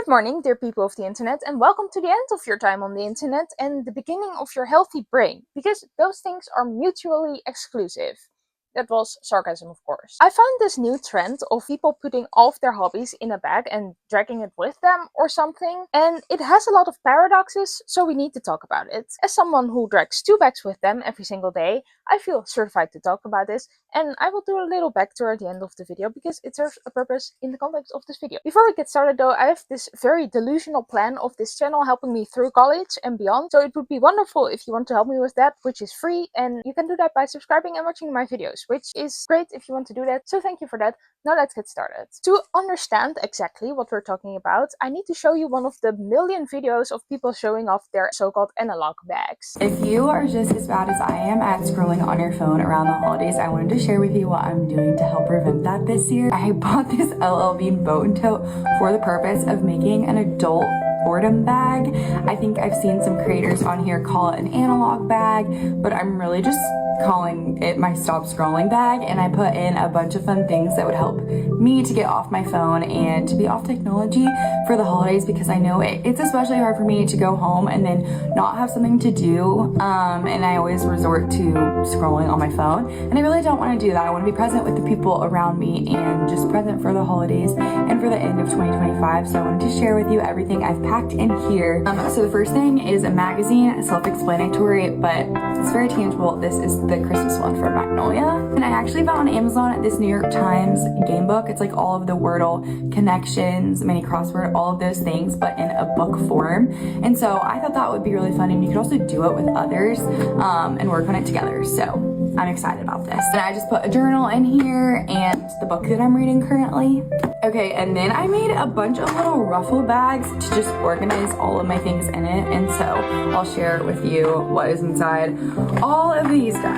Good morning, dear people of the internet, and welcome to the end of your time on the internet and the beginning of your healthy brain, because those things are mutually exclusive. That was sarcasm, of course. I found this new trend of people putting all of their hobbies in a bag and dragging it with them or something, and it has a lot of paradoxes, so we need to talk about it. As someone who drags 2 bags with them every single day, I feel certified to talk about this, and I will do a little bag tour at the end of the video because it serves a purpose in the context of this video. Before we get started though, I have this very delusional plan of this channel helping me through college and beyond, so it would be wonderful if you want to help me with that, which is free, and you can do that by subscribing and watching my videos, which is great if you want to do that, so thank you for that. Now let's get started. To understand exactly what we're talking about, I need to show you one of the million videos of people showing off their so-called analog bags. If you are just as bad as I am at scrolling on your phone around the holidays, I wanted to share with you what I'm doing to help prevent that this year. I bought this LL Bean boat and tote for the purpose of making an adult boredom bag. I think I've seen some creators on here call it an analog bag, but I'm really just calling it my stop scrolling bag, and I put in a bunch of fun things that would help me to get off my phone and to be off technology for the holidays, because I know it's especially hard for me to go home and then not have something to do, and I always resort to scrolling on my phone, and I really don't want to do that. I want to be present with the people around me and just present for the holidays and for the end of 2025, so I wanted to share with you everything I've packed in here. So the first thing is a magazine, self-explanatory, but it's very tangible. This is the Christmas one from Magnolia, and I actually found on Amazon this New York Times game book. It's like all of the Wordle connections, mini crossword, all of those things, but in a book form. And so I thought that would be really fun, and you could also do it with others and work on it together. So I'm excited about this. And I just put a journal in here and the book that I'm reading currently. Okay, and then I made a bunch of little ruffle bags to just organize all of my things in it, and so I'll share with you what is inside all of these guys.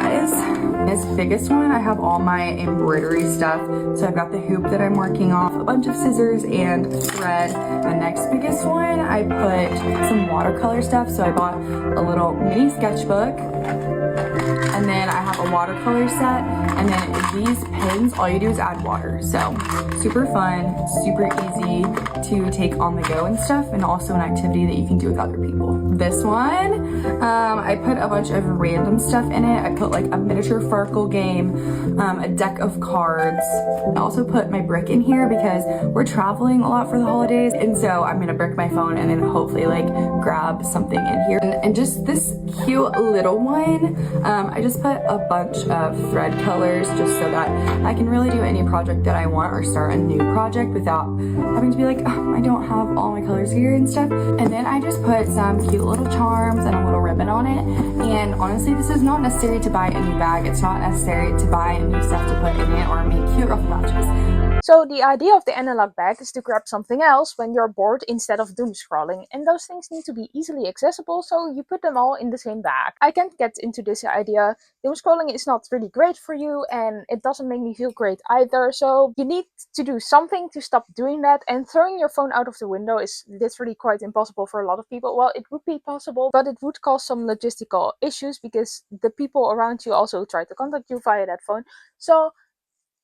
This biggest one, I have all my embroidery stuff. So I've got the hoop that I'm working off, a bunch of scissors and thread. The next biggest one, I put some watercolor stuff. So I bought a little mini sketchbook, and then I have a watercolor set, and then these pens, all you do is add water. So super fun, super easy to take on the go and stuff, and also an activity that you can do with other people. This one, I put a bunch of random stuff in it. I put like a miniature Farkle game, a deck of cards. I also put my brick in here because we're traveling a lot for the holidays, and so I'm gonna brick my phone and then hopefully like grab something in here. And just this cute little one, I just put a bunch of thread colors just so that I can really do any project that I want or start a new project without having to be like, oh, I don't have all my colors here and stuff. And then I just put some cute little charms and a little ribbon on it. And honestly, this is not necessary to buy a new bag. It's not necessary to buy new stuff to put in it or make cute ruffle patches. So the idea of the analog bag is to grab something else when you're bored instead of doom scrolling, and those things need to be easily accessible, so you put them all in the same bag. I can't get into this idea. Doom scrolling is not really great for you, and it doesn't make me feel great either, so you need to do something to stop doing that, and throwing your phone out of the window is literally quite impossible for a lot of people. Well, it would be possible, but it would cause some logistical issues because the people around you also try to contact you via that phone. So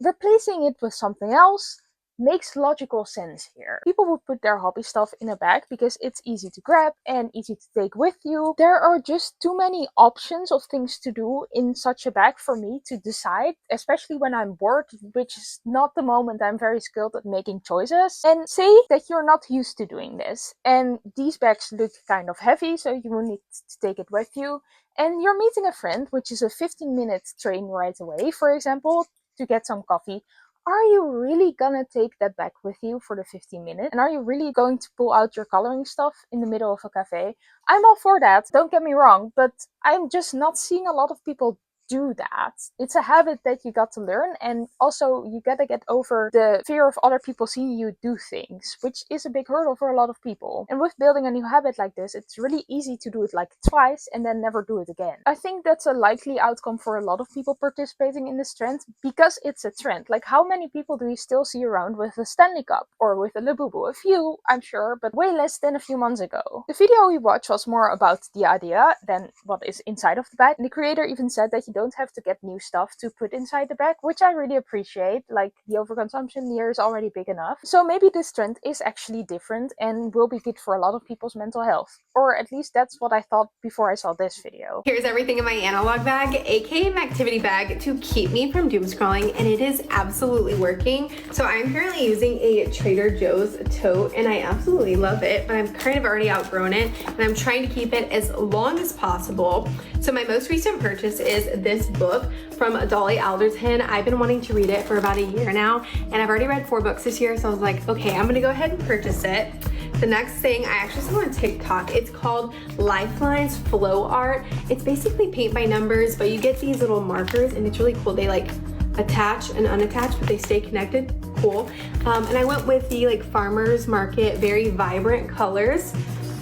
replacing it with something else makes logical sense here. People would put their hobby stuff in a bag because it's easy to grab and easy to take with you. There are just too many options of things to do in such a bag for me to decide, especially when I'm bored, which is not the moment I'm very skilled at making choices. And say that you're not used to doing this, and these bags look kind of heavy, so you will need to take it with you. And you're meeting a friend, which is a 15-minute train ride away, for example, to get some coffee. Are you really gonna take that back with you for the 15 minutes? And are you really going to pull out your coloring stuff in the middle of a cafe? I'm all for that, don't get me wrong, but I'm just not seeing a lot of people do that. It's a habit that you got to learn, and also you gotta get over the fear of other people seeing you do things, which is a big hurdle for a lot of people. And with building a new habit like this, it's really easy to do it like twice and then never do it again. I think that's a likely outcome for a lot of people participating in this trend, because it's a trend. Like, how many people do you still see around with a Stanley Cup or with a Labubu? A few, I'm sure, but way less than a few months ago. The video we watched was more about the idea than what is inside of the bag, and the creator even said that you don't don't have to get new stuff to put inside the bag, which I really appreciate. Like, the overconsumption here is already big enough. So maybe this trend is actually different and will be good for a lot of people's mental health. Or at least that's what I thought before I saw this video. Here's everything in my analog bag, aka my activity bag, to keep me from doom scrolling, and it is absolutely working. So I'm currently using a Trader Joe's tote, and I absolutely love it, but I'm kind of already outgrown it, and I'm trying to keep it as long as possible. So my most recent purchase is this book from Dolly Alderton. I've been wanting to read it for about a year now, and I've already read 4 books this year, so I was like, okay, I'm gonna go ahead and purchase it. The next thing, I actually saw on TikTok, it's called Lifeline's Flow Art. It's basically paint by numbers, but you get these little markers, and it's really cool. They like attach and unattach, but they stay connected. Cool. And I went with the like farmer's market, very vibrant colors.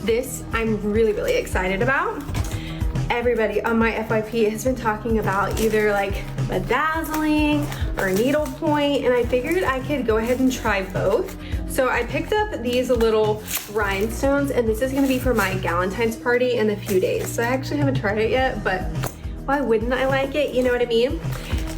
This I'm really, really excited about. Everybody on my FYP has been talking about either like bedazzling or needlepoint, and I figured I could go ahead and try both. So I picked up these little rhinestones, and this is gonna be for my Galentine's party in a few days. So I actually haven't tried it yet, but why wouldn't I like it? You know what I mean?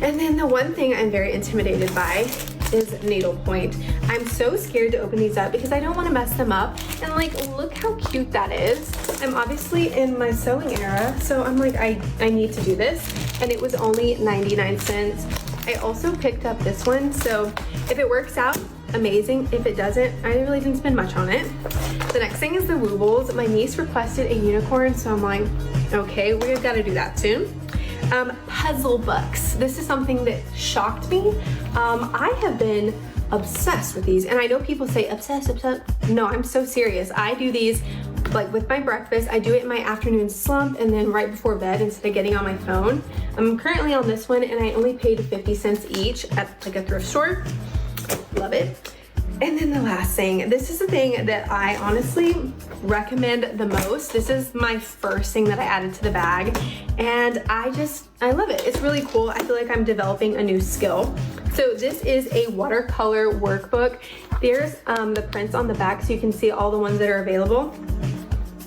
And then the one thing I'm very intimidated by is needlepoint. I'm so scared to open these up because I don't want to mess them up. And like, look how cute that is. I'm obviously in my sewing era, so I'm like, I need to do this. And it was only 99 cents. I also picked up this one, so if it works out, amazing. If it doesn't, I really didn't spend much on it. The next thing is the Woobles. My niece requested a unicorn, so I'm like, okay, we've got to do that soon. Puzzle books. This is something that shocked me. I have been obsessed with these, and I know people say obsessed. No, I'm so serious. I do these like with my breakfast. I do it in my afternoon slump and then right before bed instead of getting on my phone. I'm currently on this one, and I only paid 50 cents each at like a thrift store. Love it. And then the last thing, this is the thing that I honestly recommend the most. This is my first thing that I added to the bag, and I love it. It's really cool. I feel like I'm developing a new skill. So this is a watercolor workbook. There's the prints on the back so you can see all the ones that are available.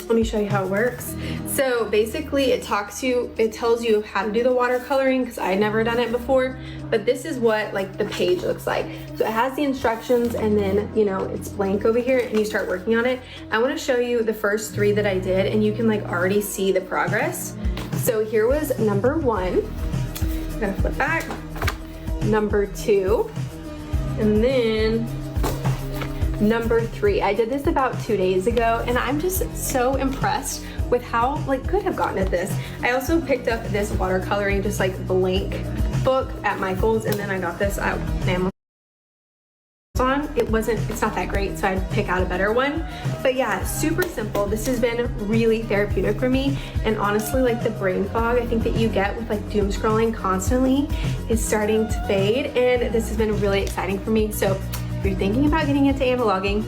Let me show you how it works. So basically it tells you how to do the watercoloring, because I had never done it before, but this is what like the page looks like. So it has the instructions, and then, you know, it's blank over here and you start working on it. I want to show you the first 3 that I did, and you can like already see the progress. So here was number 1. I'm gonna flip back. Number 2, and then number 3. I did this about 2 days ago, and I'm just so impressed with how like good I've gotten at this. I also picked up this watercoloring just like blank book at Michael's, and then I got this at Amazon. It's not that great, so I'd pick out a better one. But yeah, super simple. This has been really therapeutic for me, and honestly, like the brain fog I think that you get with like doom scrolling constantly is starting to fade, and this has been really exciting for me. So if you're thinking about getting into analoging,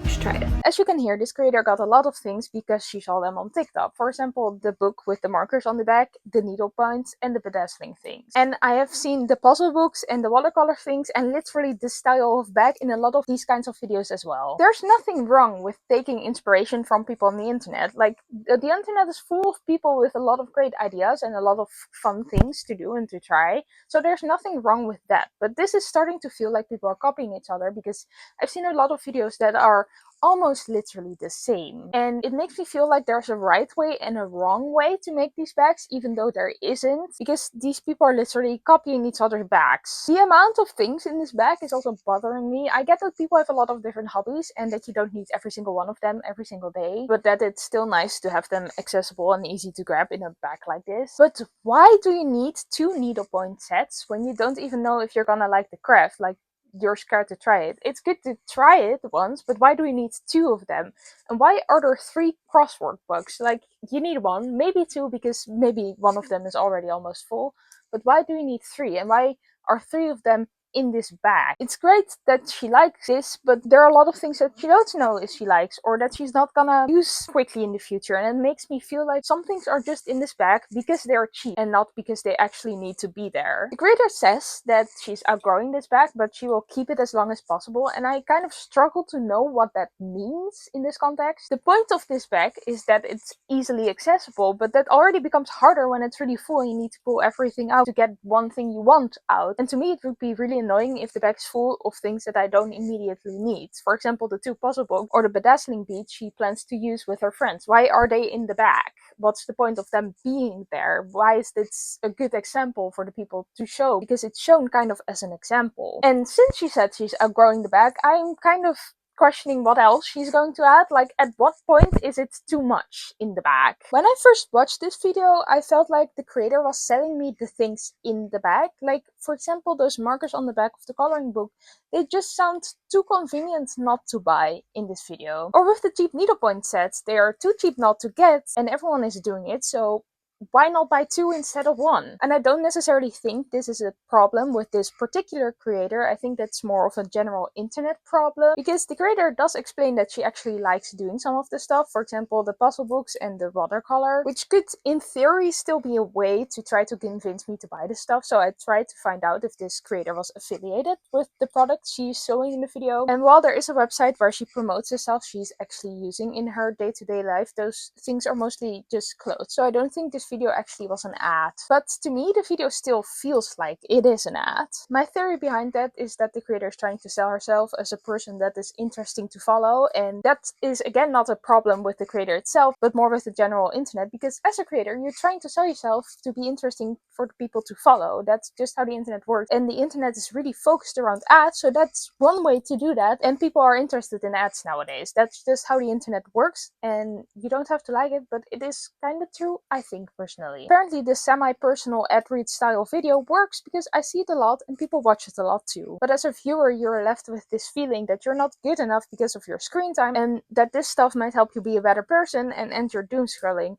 you should try it. As you can hear, this creator got a lot of things because she saw them on TikTok. For example, the book with the markers on the back, the needle points, and the bedazzling things. And I have seen the puzzle books and the watercolor things, and literally this style of bag in a lot of these kinds of videos as well. There's nothing wrong with taking inspiration from people on the internet. Like, the internet is full of people with a lot of great ideas and a lot of fun things to do and to try. So there's nothing wrong with that. But this is starting to feel like people are copying each other, because I've seen a lot of videos that are almost literally the same, and it makes me feel like there's a right way and a wrong way to make these bags, even though there isn't, because these people are literally copying each other's bags. The amount of things in this bag is also bothering me. I get that people have a lot of different hobbies and that you don't need every single one of them every single day, but that it's still nice to have them accessible and easy to grab in a bag like this. But why do you need 2 needlepoint sets when you don't even know if you're gonna like the craft? Like, you're scared to try it. It's good to try it once, but why do we need 2 of them? And why are there 3 crossword books? Like, you need 1, maybe 2, because maybe one of them is already almost full, but why do you need 3? And why are 3 of them in this bag. It's great that she likes this, but there are a lot of things that she don't know if she likes or that she's not gonna use quickly in the future, and it makes me feel like some things are just in this bag because they're cheap and not because they actually need to be there. The creator says that she's outgrowing this bag, but she will keep it as long as possible, and I kind of struggle to know what that means in this context. The point of this bag is that it's easily accessible, but that already becomes harder when it's really full and you need to pull everything out to get one thing you want out. And to me it would be really annoying if the bag's full of things that I don't immediately need. For example, the 2 puzzle books or the bedazzling beads she plans to use with her friends. Why are they in the bag? What's the point of them being there? Why is this a good example for the people to show? Because it's shown kind of as an example. And since she said she's outgrowing the bag, I'm kind of questioning what else she's going to add. Like, at what point is it too much in the bag? When I first watched this video, I felt like the creator was selling me the things in the bag. Like, for example, those markers on the back of the coloring book, they just sound too convenient not to buy in this video. Or with the cheap needlepoint sets, they are too cheap not to get and everyone is doing it, so why not buy 2 instead of 1? And I don't necessarily think this is a problem with this particular creator. I think that's more of a general internet problem, because the creator does explain that she actually likes doing some of the stuff, for example the puzzle books and the watercolor, which could in theory still be a way to try to convince me to buy this stuff. So I tried to find out if this creator was affiliated with the products she's showing in the video, and while there is a website where she promotes the stuff she's actually using in her day-to-day life, those things are mostly just clothes. So I don't think this video actually was an ad. But to me, the video still feels like it is an ad. My theory behind that is that the creator is trying to sell herself as a person that is interesting to follow, and that is again not a problem with the creator itself, but more with the general internet, because as a creator, you're trying to sell yourself to be interesting for the people to follow. That's just how the internet works, and the internet is really focused around ads, so that's one way to do that, and people are interested in ads nowadays. That's just how the internet works, and you don't have to like it, but it is kind of true, I think, personally. Apparently this semi-personal ad read style video works because I see it a lot and people watch it a lot too. But as a viewer, you're left with this feeling that you're not good enough because of your screen time, and that this stuff might help you be a better person and end your doom scrolling.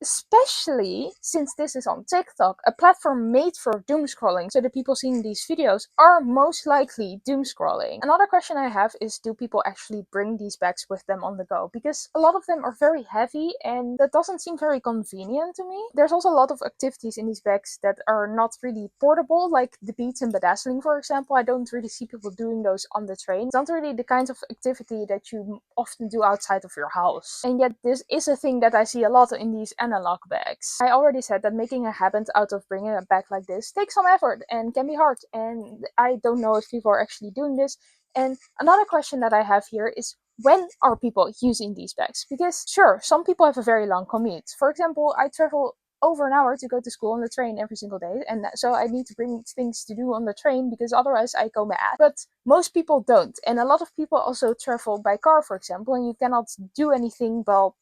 Especially since this is on TikTok, a platform made for doom scrolling, so the people seeing these videos are most likely doom scrolling. Another question I have is, do people actually bring these bags with them on the go? Because a lot of them are very heavy and that doesn't seem very convenient to me. There's also a lot of activities in these bags that are not really portable, like the beads and bedazzling, for example. I don't really see people doing those on the train. It's not really the kind of activity that you often do outside of your house. And yet this is a thing that I see a lot in these analog bags. I already said that making a habit out of bringing a bag like this takes some effort and can be hard, and I don't know if people are actually doing this. And another question that I have here is, when are people using these bags? Because sure, some people have a very long commute. For example, I travel over an hour to go to school on the train every single day, and so I need to bring things to do on the train because otherwise I go mad. But most people don't, and a lot of people also travel by car, for example, and you cannot do anything while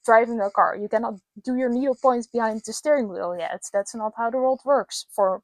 driving a car. You cannot do your needle points behind the steering wheel yet. That's not how the world works for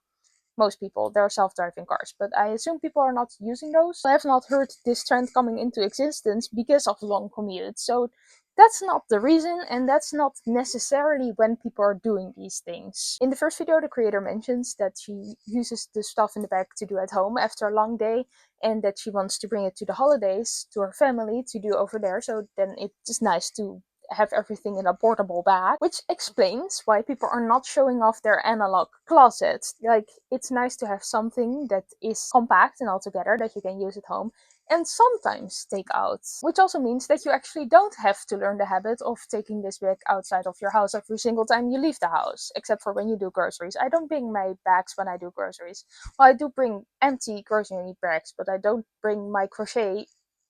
most people. There are self-driving cars, but I assume people are not using those. I have not heard this trend coming into existence because of long commutes, so that's not the reason, and that's not necessarily when people are doing these things. In the first video, the creator mentions that she uses the stuff in the bag to do at home after a long day, and that she wants to bring it to the holidays to her family to do over there, so then it's nice to have everything in a portable bag, which explains why people are not showing off their analog closets. Like, it's nice to have something that is compact and all together that you can use at home and sometimes take out, which also means that you actually don't have to learn the habit of taking this bag outside of your house every single time you leave the house, except for when you do groceries. I don't bring my bags when I do groceries. Well, I do bring empty grocery bags, but I don't bring my crochet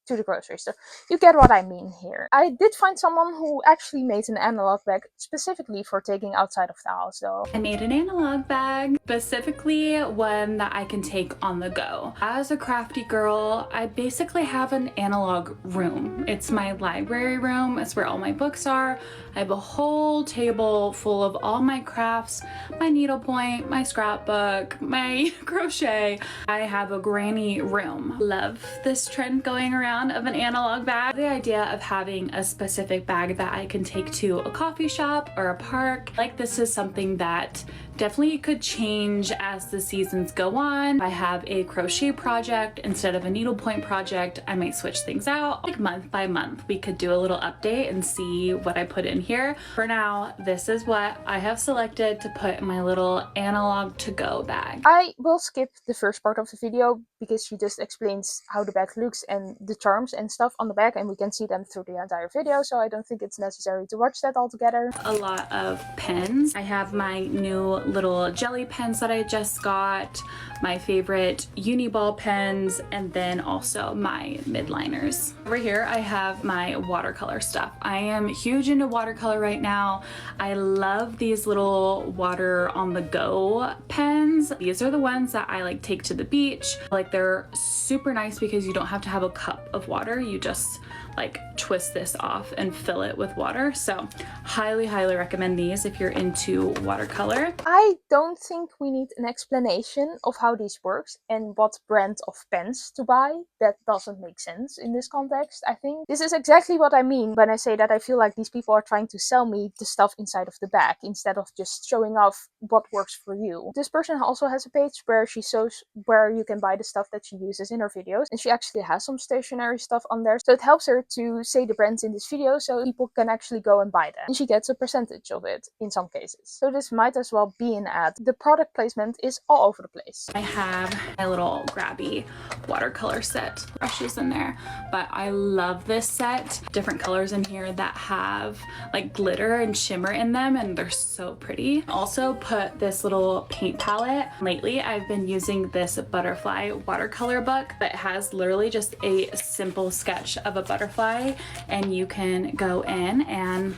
to the grocery store. You get what I mean here. I did find someone who actually made an analog bag specifically for taking outside of the house though. I made an analog bag, specifically one that I can take on the go. As a crafty girl, I basically have an analog room. It's my library room. It's where all my books are. I have a whole table full of all my crafts, my needlepoint, my scrapbook, my crochet. I have a granny room. Love this trend going around of an analog bag. The idea of having a specific bag that I can take to a coffee shop or a park, like this is something that definitely could change as the seasons go on. If I have a crochet project instead of a needlepoint project, I might switch things out. Like month by month, we could do a little update and see what I put in here. For now, this is what I have selected to put in my little analog to-go bag. I will skip the first part of the video because she just explains how the bag looks and the charms and stuff on the bag, and we can see them through the entire video, so I don't think it's necessary to watch that all together. A lot of pens. I have my new little jelly pens that I just got, my favorite uni ball pens, and then also my midliners. Over here I have my watercolor stuff. I am huge into watercolor right now. I love these little water on the go pens. These are the ones that I like take to the beach. Like, they're super nice because you don't have to have a cup of water. You just like twist this off and fill it with water. So highly recommend these if you're into watercolor. I don't think we need an explanation of how this works and what brand of pens to buy. That doesn't make sense in this context, I think. This is exactly what I mean when I say that I feel like these people are trying to sell me the stuff inside of the bag instead of just showing off what works for you. This person also has a page where she shows where you can buy the stuff that she uses in her videos, and she actually has some stationery stuff on there, so it helps her to say the brands in this video so people can actually go and buy them, and she gets a percentage of it in some cases. So this might as well be an ad. The product placement is all over the place. I have my little grabby watercolor set, brushes in there, but I love this set. Different colors in here that have like glitter and shimmer in them, and they're so pretty. Also put this little paint palette. Lately I've been using this butterfly watercolor book that has literally just a simple sketch of a butterfly, and you can go in and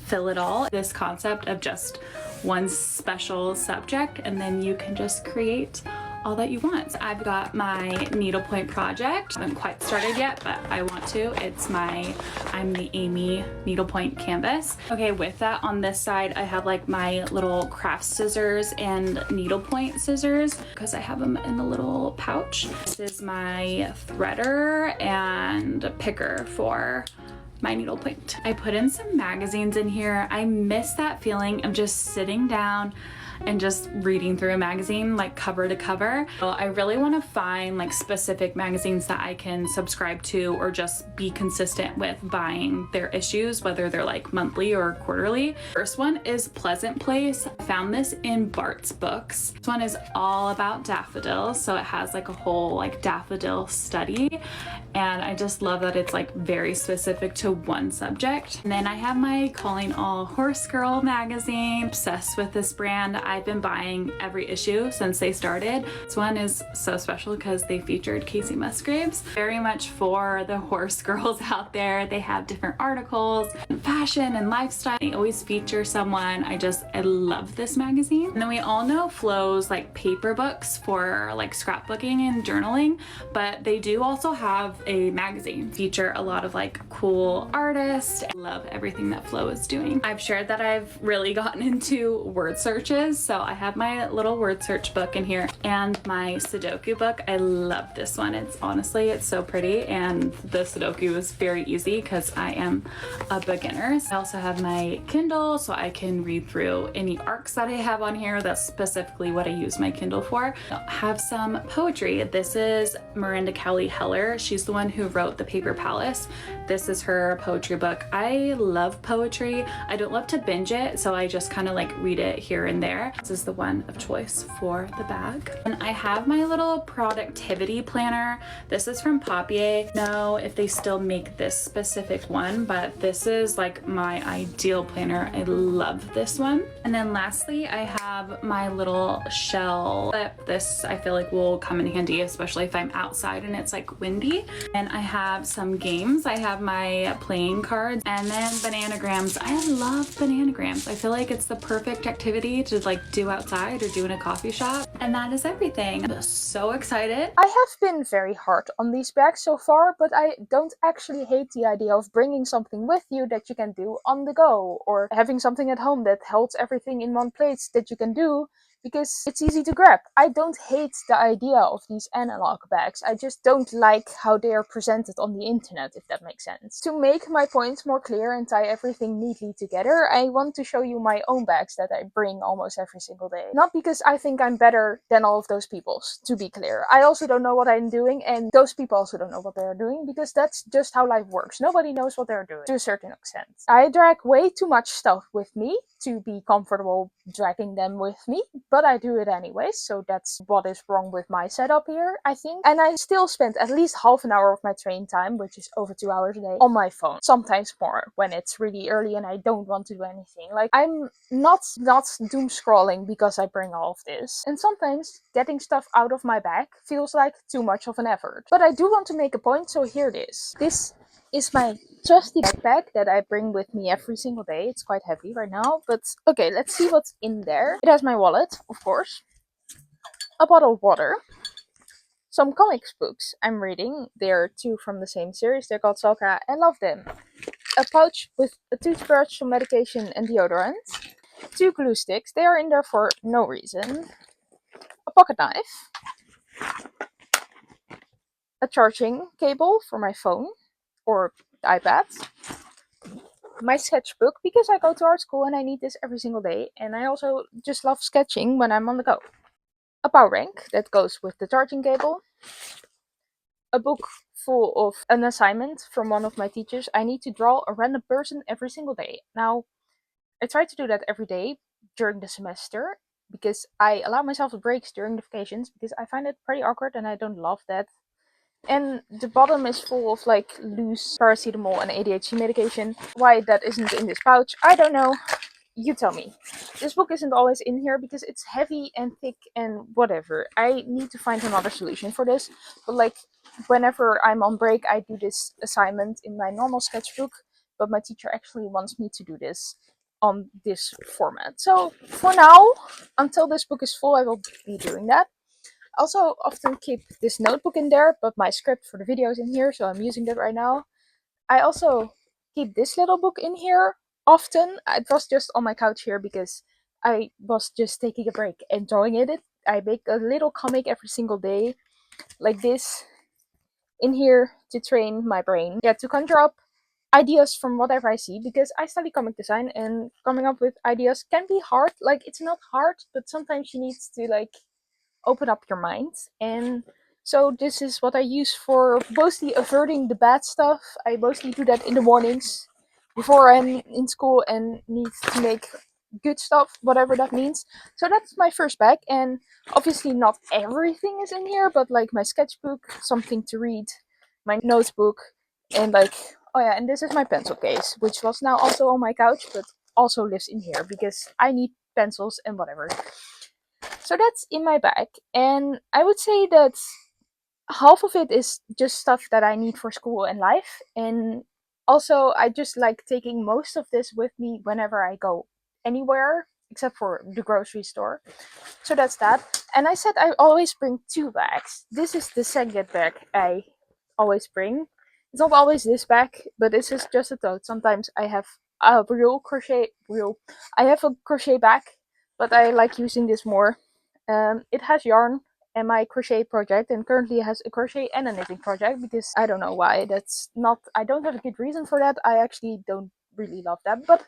fill it all. This concept of just one special subject, and then you can just create all that you want. So I've got my needlepoint project. I haven't quite started yet, but I want to. I'm the Amy needlepoint canvas. Okay, with that on this side, I have like my little craft scissors and needlepoint scissors because I have them in a little pouch. This is my threader and picker for my needlepoint. I put in some magazines in here. I miss that feeling of just sitting down and just reading through a magazine like cover to cover. So I really want to find like specific magazines that I can subscribe to or just be consistent with buying their issues, whether they're like monthly or quarterly. First one is Pleasant Place. I found this in Bart's Books. This one is all about daffodils, so it has like a whole like daffodil study, and I just love that it's like very specific to one subject. And then I have my Calling All Horse Girl magazine. Obsessed with this brand. I've been buying every issue since they started. This one is so special because they featured Casey Musgraves. Very much for the horse girls out there. They have different articles, and fashion and lifestyle. They always feature someone. I love this magazine. And then we all know Flo's like paper books for like scrapbooking and journaling, but they do also have a magazine. Feature a lot of like cool artists. I love everything that Flo is doing. I've shared that I've really gotten into word searches. So I have my little word search book in here and my Sudoku book. I love this one. It's so pretty, and the Sudoku is very easy because I am a beginner. I also have my Kindle so I can read through any arcs that I have on here. That's specifically what I use my Kindle for. I have some poetry. This is Miranda Cowley Heller. She's the one who wrote The Paper Palace. This is her poetry book. I love poetry. I don't love to binge it, so I just kind of like read it here and there. This is the one of choice for the bag. And I have my little productivity planner. This is from Papier. I don't know if they still make this specific one, but this is like my ideal planner. I love this one. And then lastly, I have my little shell clip. This I feel like will come in handy, especially if I'm outside and it's like windy. And I have some games. I have my playing cards and then bananagrams. I love bananagrams. I feel like it's the perfect activity to like do outside or do in a coffee shop. And that is everything. I'm so excited. I have been very hard on these bags so far, but I don't actually hate the idea of bringing something with you that you can do on the go, or having something at home that holds everything in one place that you can do because it's easy to grab. I don't hate the idea of these analog bags. I just don't like how they are presented on the internet, if that makes sense. To make my points more clear and tie everything neatly together, I want to show you my own bags that I bring almost every single day. Not because I think I'm better than all of those people's, to be clear. I also don't know what I'm doing, and those people also don't know what they're doing, because that's just how life works. Nobody knows what they're doing, to a certain extent. I drag way too much stuff with me to be comfortable dragging them with me, but I do it anyways, so that's what is wrong with my setup here, I think. And I still spend at least half an hour of my train time, which is over 2 hours a day, on my phone. Sometimes more, when it's really early and I don't want to do anything. Like, I'm not doom scrolling because I bring all of this. And sometimes getting stuff out of my bag feels like too much of an effort. But I do want to make a point, so here it is. This is my trusty backpack that I bring with me every single day. It's quite heavy right now, but okay, let's see what's in there. It has my wallet, of course, a bottle of water, some comics books I'm reading. They're two from the same series. They're called Soka. I love them. A pouch with a toothbrush, some medication and deodorant. Two glue sticks. They are in there for no reason. A pocket knife. A charging cable for my phone or iPad. My sketchbook, because I go to art school and I need this every single day, and I also just love sketching when I'm on the go. A power bank that goes with the charging cable. A book full of an assignment from one of my teachers. I need to draw a random person every single day. Now, I try to do that every day during the semester, because I allow myself breaks during the vacations, because I find it pretty awkward and I don't love that. And the bottom is full of like loose paracetamol and ADHD medication. Why that isn't in this pouch, I don't know. You tell me. This book isn't always in here because it's heavy and thick and whatever. I need to find another solution for this. But like, whenever I'm on break, I do this assignment in my normal sketchbook, but my teacher actually wants me to do this on this format. So for now, until this book is full, I will be doing that. I also often keep this notebook in there, but my script for the video is in here, so I'm using that right now. I also keep this little book in here often. It was just on my couch here because I was just taking a break, enjoying it. I make a little comic every single day, like this, in here to train my brain. Yeah, to conjure up ideas from whatever I see, because I study comic design and coming up with ideas can be hard. Like, it's not hard, but sometimes you need to like open up your mind. And so this is what I use for mostly averting the bad stuff. I mostly do that in the mornings before I'm in school and need to make good stuff, whatever that means. So that's my first bag, and obviously not everything is in here, but like my sketchbook, something to read, my notebook, and like, oh yeah, and this is my pencil case, which was now also on my couch, but also lives in here because I need pencils and whatever. So that's in my bag, and I would say that half of it is just stuff that I need for school and life, and also I just like taking most of this with me whenever I go anywhere except for the grocery store. So that's that. And I said I always bring two bags. This is the second bag I always bring. It's not always this bag, but this is just a tote. Sometimes I have a real crochet wheel. I have a crochet bag, but I like using this more. It has yarn and my crochet project, and currently it has a crochet and a knitting project, because I don't know why. That's not, I don't have a good reason for that. I actually don't really love that, but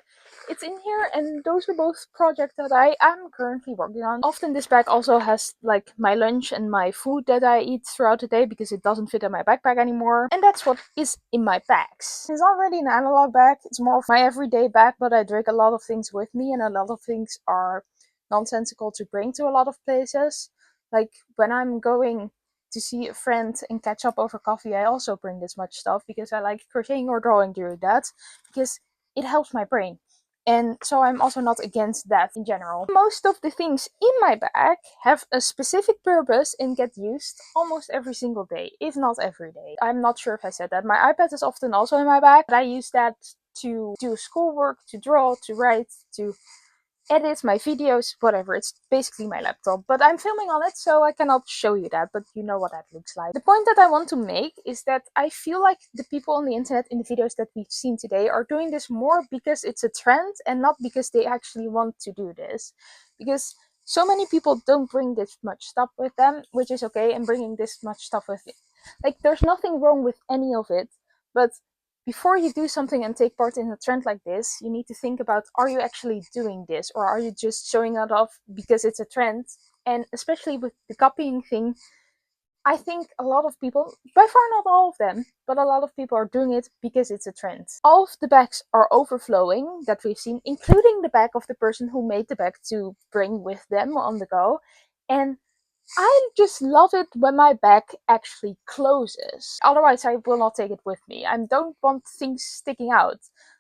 it's in here, and those are both projects that I am currently working on. Often this bag also has like my lunch and my food that I eat throughout the day, because it doesn't fit in my backpack anymore. And that's what is in my bags. It's not really an analog bag, it's more of my everyday bag, but I drag a lot of things with me, and a lot of things are nonsensical to bring to a lot of places. Like when I'm going to see a friend and catch up over coffee, I also bring this much stuff because I like crocheting or drawing during that, because it helps my brain. And so I'm also not against that in general. Most of the things in my bag have a specific purpose and get used almost every single day, if not every day. I'm not sure if I said that. My iPad is often also in my bag, but I use that to do schoolwork, to draw, to write, to edit my videos, whatever. It's basically my laptop, but I'm filming on it, so I cannot show you that, but you know what that looks like. The point that I want to make is that I feel like the people on the internet in the videos that we've seen today are doing this more because it's a trend and not because they actually want to do this. Because So many people don't bring this much stuff with them, which is okay, and bringing this much stuff with it. Like, there's nothing wrong with any of it, but before you do something and take part in a trend like this, you need to think about, are you actually doing this, or are you just showing it off because it's a trend? And especially with the copying thing, I think a lot of people, by far not all of them, but a lot of people are doing it because it's a trend. All of the bags are overflowing that we've seen, including the bag of the person who made the bag to bring with them on the go. And I just love it when my bag actually closes. Otherwise, I will not take it with me. I don't want things sticking out.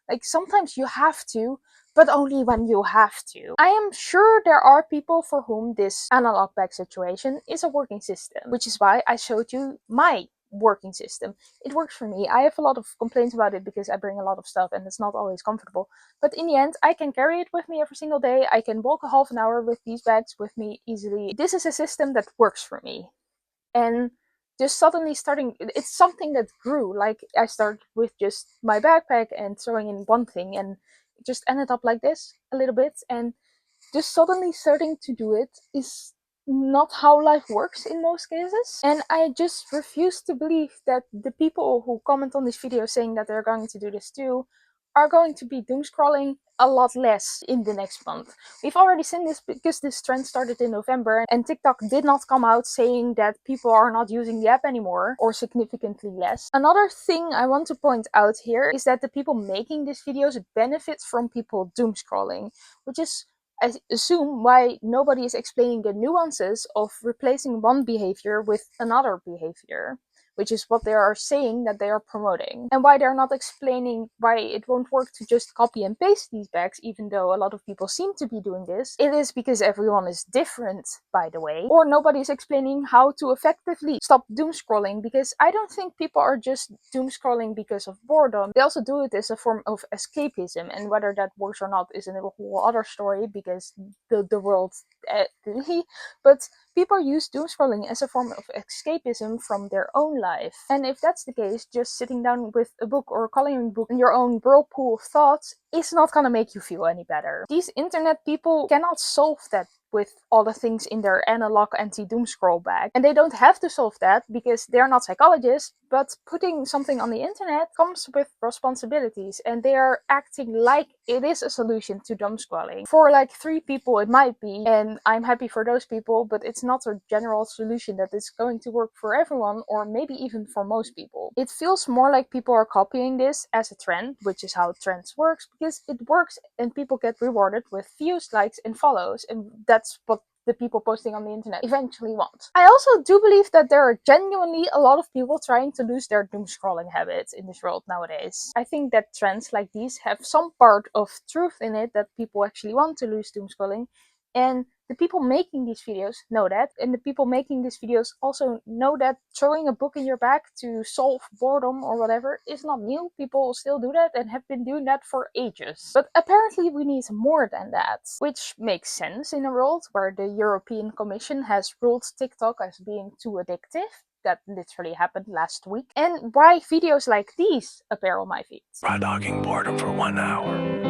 Like, sometimes you have to, but only when you have to. I am sure there are people for whom this analog bag situation is a working system, which is why I showed you my working system. It works for me. I have a lot of complaints about it because I bring a lot of stuff and it's not always comfortable. But in the end, I can carry it with me every single day. I can walk a half an hour with these bags with me easily. This is a system that works for me. And just suddenly starting, it's something that grew. Like, I started with just my backpack and throwing in one thing, and it just ended up like this a little bit. And just suddenly starting to do it is not how life works in most cases. And I just refuse to believe that the people who comment on this video saying that they're going to do this too are going to be doom scrolling a lot less in the next month. We've already seen this because this trend started in November, and TikTok did not come out saying that people are not using the app anymore, or significantly less. Another thing I want to point out here is that the people making these videos benefit from people doom scrolling, which is, I assume, why nobody is explaining the nuances of replacing one behavior with another behavior, which is what they are saying that they are promoting. And why they're not explaining why it won't work to just copy and paste these bags, even though a lot of people seem to be doing this. It is because everyone is different, by the way. Or nobody's explaining how to effectively stop doom scrolling, because I don't think people are just doom scrolling because of boredom. They also do it as a form of escapism, and whether that works or not is a whole other story, because the world but people use doom scrolling as a form of escapism from their own life. And if that's the case, just sitting down with a book or a coloring book in your own whirlpool of thoughts is not gonna make you feel any better. These internet people cannot solve that with all the things in their analog anti-doom scroll bag. And they don't have to solve that because they're not psychologists, but putting something on the internet comes with responsibilities, and they are acting like it is a solution to doom scrolling. For like 3 people it might be, and I'm happy for those people, but it's not a general solution that is going to work for everyone, or maybe even for most people. It feels more like people are copying this as a trend, which is how trends works, because it works and people get rewarded with views, likes and follows, and that's what the people posting on the internet eventually want. I also do believe that there are genuinely a lot of people trying to lose their doom scrolling habits in this world nowadays. I think that trends like these have some part of truth in it, that people actually want to lose doom scrolling, and the people making these videos know that, and the people making these videos also know that throwing a book in your bag to solve boredom or whatever is not new. People still do that and have been doing that for ages. But apparently we need more than that, which makes sense in a world where the European Commission has ruled TikTok as being too addictive. That literally happened last week. And why videos like these appear on my feed. Raw dogging boredom for 1 hour.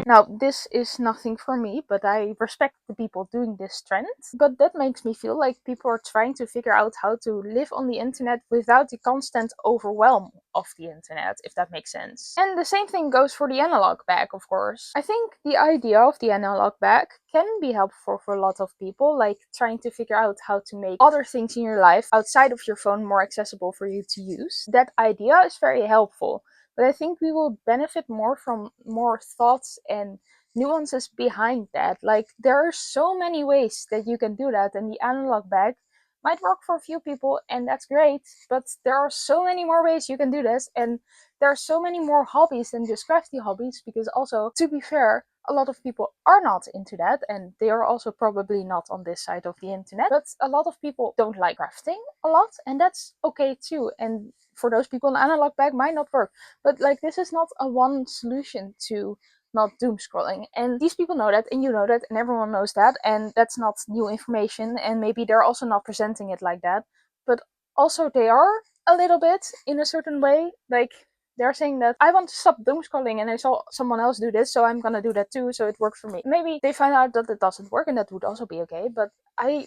Now, this is nothing for me, but I respect the people doing this trend. But that makes me feel like people are trying to figure out how to live on the internet without the constant overwhelm of the internet, if that makes sense. And the same thing goes for the analog bag, of course. I think the idea of the analog bag can be helpful for a lot of people, like trying to figure out how to make other things in your life outside of your phone more accessible for you to use. That idea is very helpful. But I think we will benefit more from more thoughts and nuances behind that. Like, there are so many ways that you can do that, and the analog bag might work for a few people, and that's great, but there are so many more ways you can do this, and there are so many more hobbies than just crafty hobbies, because also, to be fair, A lot of people are not into that, and they are also probably not on this side of the internet. But a lot of people don't like crafting a lot, and that's okay too. And for those people, an analog bag might not work. But like, this is not a one solution to not doom scrolling. And these people know that, and you know that, and everyone knows that, and that's not new information, and maybe they're also not presenting it like that. But also they are a little bit in a certain way. Like, they're saying that I want to stop doom scrolling and I saw someone else do this, so I'm gonna do that too, so it works for me. Maybe they find out that it doesn't work, and that would also be okay. But I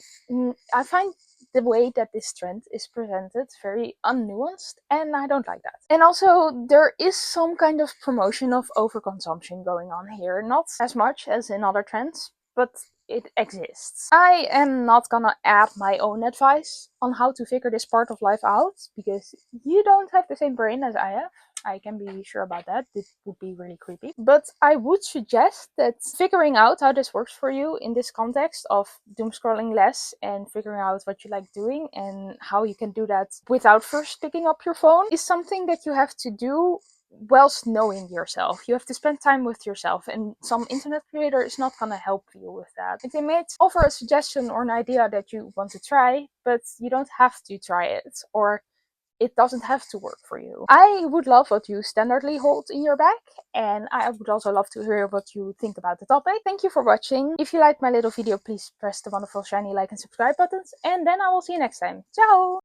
find the way that this trend is presented very unnuanced, and I don't like that. And also, there is some kind of promotion of overconsumption going on here. Not as much as in other trends, but it exists. I am not gonna add my own advice on how to figure this part of life out, because you don't have the same brain as I have. I can be sure about that. This would be really creepy. But I would suggest that figuring out how this works for you in this context of doom scrolling less and figuring out what you like doing and how you can do that without first picking up your phone is something that you have to do whilst knowing yourself. You have to spend time with yourself, and some internet creator is not gonna help you with that. They might offer a suggestion or an idea that you want to try, but you don't have to try it, or it doesn't have to work for you. I would love what you standardly hold in your bag, and I would also love to hear what you think about the topic. Thank you for watching. If you liked my little video, please press the wonderful shiny like and subscribe buttons, and then I will see you next time. Ciao!